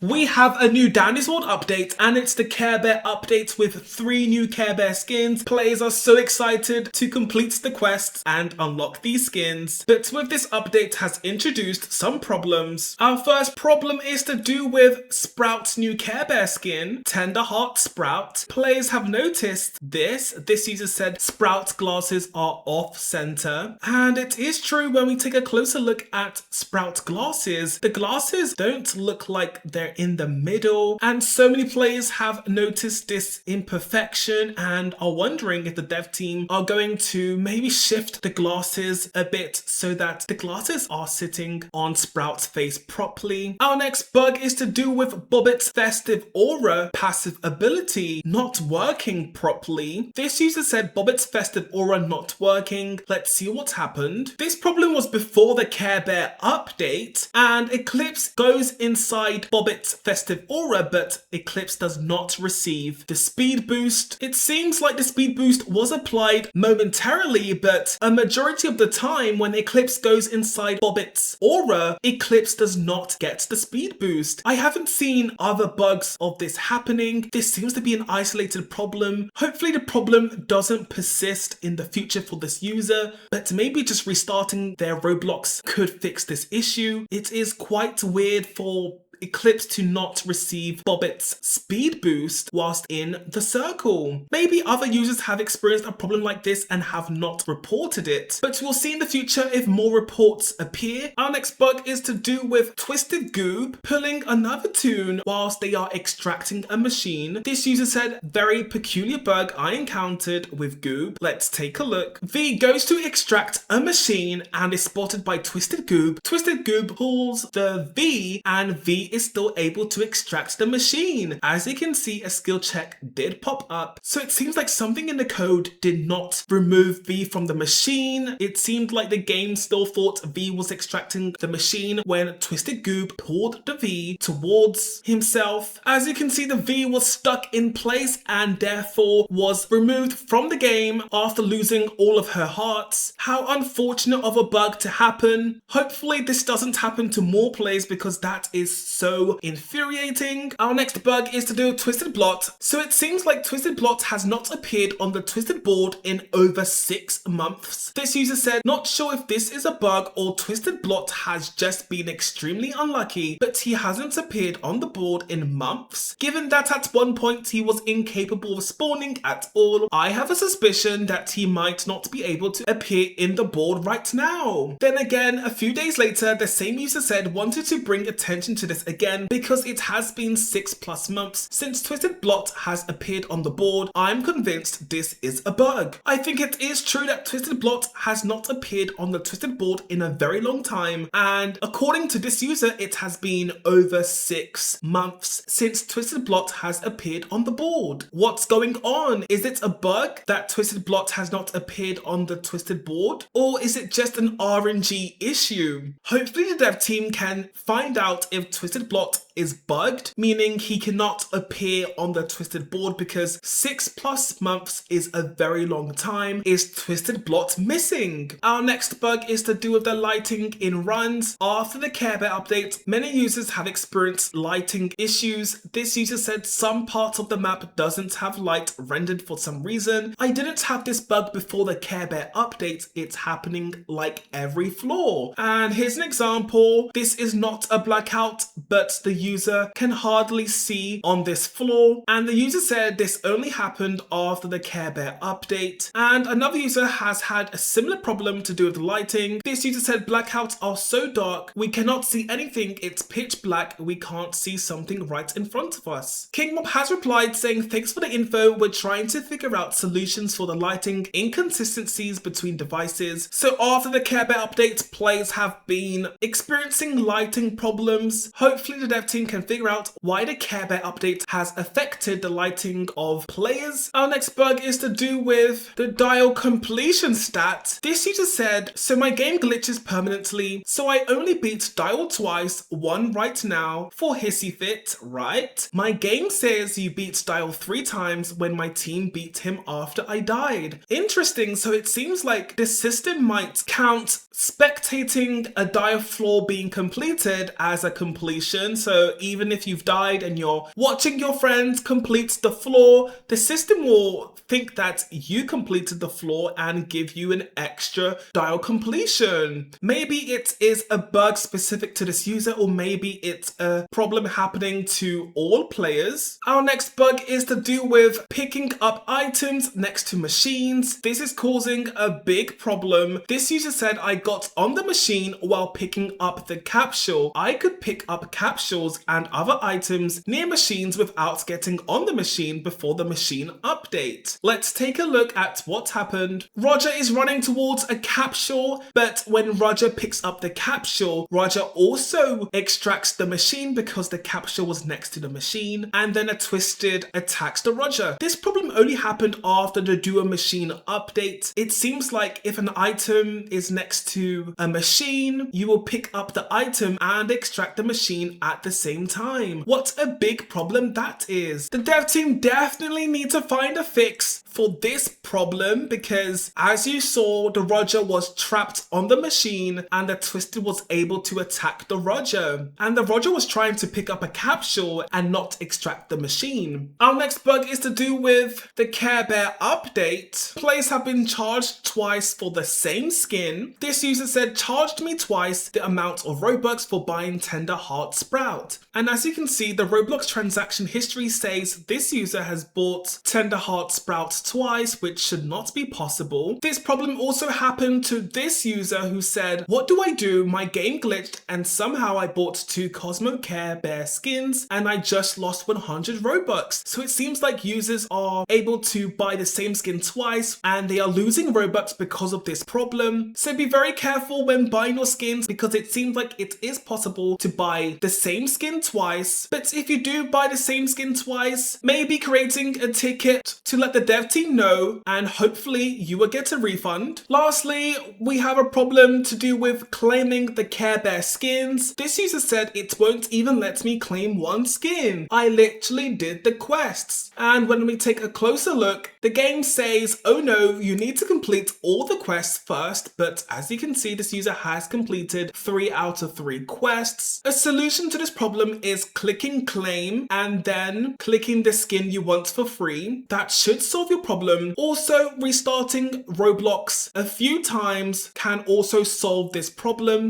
We have a new Dandy's World update, and it's the Care Bear update with 3 new Care Bear skins. Players are so excited to complete the quests and unlock these skins. But with this update has introduced some problems. Our first problem is to do with Sprout's new Care Bear skin, Tenderheart Sprout. Players have noticed this. This user said Sprout's glasses are off center. And it is true when we take a closer look at Sprout's glasses. The glasses don't look like they're in the middle, and so many players have noticed this imperfection and are wondering if the dev team are going to maybe shift the glasses a bit so that the glasses are sitting on Sprout's face properly. Our next bug is to do with Bobbit's Festive Aura passive ability not working properly. This user said Bobbit's Festive Aura not working. Let's see what's happened. This problem was before the Care Bear update, and Eclipse goes inside Bobbit's Festive Aura, but Eclipse does not receive the speed boost. It seems like the speed boost was applied momentarily, but a majority of the time when Eclipse goes inside Bobbit's Aura, Eclipse does not get the speed boost. I haven't seen other bugs of this happening. This seems to be an isolated problem. Hopefully the problem doesn't persist in the future for this user, but maybe just restarting their Roblox could fix this issue. It is quite weird for Eclipse to not receive Bobbit's speed boost whilst in the circle. Maybe other users have experienced a problem like this and have not reported it, but we'll see in the future if more reports appear. Our next bug is to do with Twisted Goob pulling another tune whilst they are extracting a machine. This user said, very peculiar bug I encountered with Goob. Let's take a look. V goes to extract a machine and is spotted by Twisted Goob. Twisted Goob pulls the V and V is still able to extract the machine. As you can see, a skill check did pop up. So it seems like something in the code did not remove V from the machine. It seemed like the game still thought V was extracting the machine when Twisted Goob pulled the V towards himself. As you can see, the V was stuck in place and therefore was removed from the game after losing all of her hearts. How unfortunate of a bug to happen. Hopefully this doesn't happen to more players because that is so infuriating. Our next bug is to do with Twisted Blot. So it seems like Twisted Blot has not appeared on the Twisted board in over 6 months. This user said, not sure if this is a bug or Twisted Blot has just been extremely unlucky, but he hasn't appeared on the board in months. Given that at one point he was incapable of spawning at all, I have a suspicion that he might not be able to appear in the board right now. Then again, a few days later, the same user said wanted to bring attention to this again because it has been 6+ months since Twisted Blot has appeared on the board. I'm convinced this is a bug. I think it is true that Twisted Blot has not appeared on the Twisted board in a very long time, and according to this user, it has been over 6 months since Twisted Blot has appeared on the board. What's going on? Is it a bug that Twisted Blot has not appeared on the Twisted board, or is it just an RNG issue? Hopefully the dev team can find out if Twisted Blot is bugged, meaning he cannot appear on the Twisted board, because 6+ months is a very long time. Is Twisted Blot missing? Our next bug is to do with the lighting in runs. After the Care Bear update, many users have experienced lighting issues. This user said some parts of the map doesn't have light rendered for some reason. I didn't have this bug before the Care Bear update. It's happening like every floor. And here's an example. This is not a blackout, but the user can hardly see on this floor, and the user said this only happened after the Care Bear update. And another user has had a similar problem to do with the lighting. This user said blackouts are so dark we cannot see anything, it's pitch black, we can't see something right in front of us. King Mob has replied saying, thanks for the info, we're trying to figure out solutions for the lighting inconsistencies between devices. So after the Care Bear update, players have been experiencing lighting problems. Hopefully the dev team can figure out why the Care Bear update has affected the lighting of players. Our next bug is to do with the dial completion stat. This user said, so my game glitches permanently, so I only beat dial twice, one right now for Hissy Fit, right? My game says you beat dial 3 times when my team beat him after I died. Interesting, so it seems like this system might count spectating a dial floor being completed as a completion completion. So even if you've died and you're watching your friend complete the floor, the system will think that you completed the floor and give you an extra dial completion. Maybe it is a bug specific to this user, or maybe it's a problem happening to all players. Our next bug is to do with picking up items next to machines. This is causing a big problem. This user said, I got on the machine while picking up the capsule. I could pick up capsules and other items near machines without getting on the machine before the machine update. Let's take a look at what happened. Roger is running towards a capsule, but when Roger picks up the capsule, Roger also extracts the machine because the capsule was next to the machine, and then a Twisted attacks the Roger. This problem only happened after the Do a Machine update. It seems like if an item is next to a machine, you will pick up the item and extract the machine at the same time. What a big problem that is. The dev team definitely need to find a fix for this problem, because as you saw, the Roger was trapped on the machine and the Twisted was able to attack the Roger, and the Roger was trying to pick up a capsule and not extract the machine. Our next bug is to do with the Care Bear update. Players have been charged twice for the same skin. This user said, charged me twice the amount of Robux for buying Tender Heart Sprout. And as you can see, the Roblox transaction history says this user has bought Tender Heart Sprout twice, which should not be possible. This problem also happened to this user who said, what do I do? My game glitched and somehow I bought 2 Cosmo Care Bear skins and I just lost 100 Robux. So it seems like users are able to buy the same skin twice and they are losing Robux because of this problem. So be very careful when buying your skins, because it seems like it is possible to buy the same skin twice. But if you do buy the same skin twice, maybe creating a ticket to let the dev team know, and hopefully you will get a refund. Lastly, we have a problem to do with claiming the Care Bear skins. This user said, it won't even let me claim one skin. I literally did the quests. And when we take a closer look, the game says, oh no, you need to complete all the quests first. But as you can see, this user has completed 3 out of 3 quests. A solution to this problem is clicking claim and then clicking the skin you want for free. That should solve your problem. Also, restarting Roblox a few times can also solve this problem.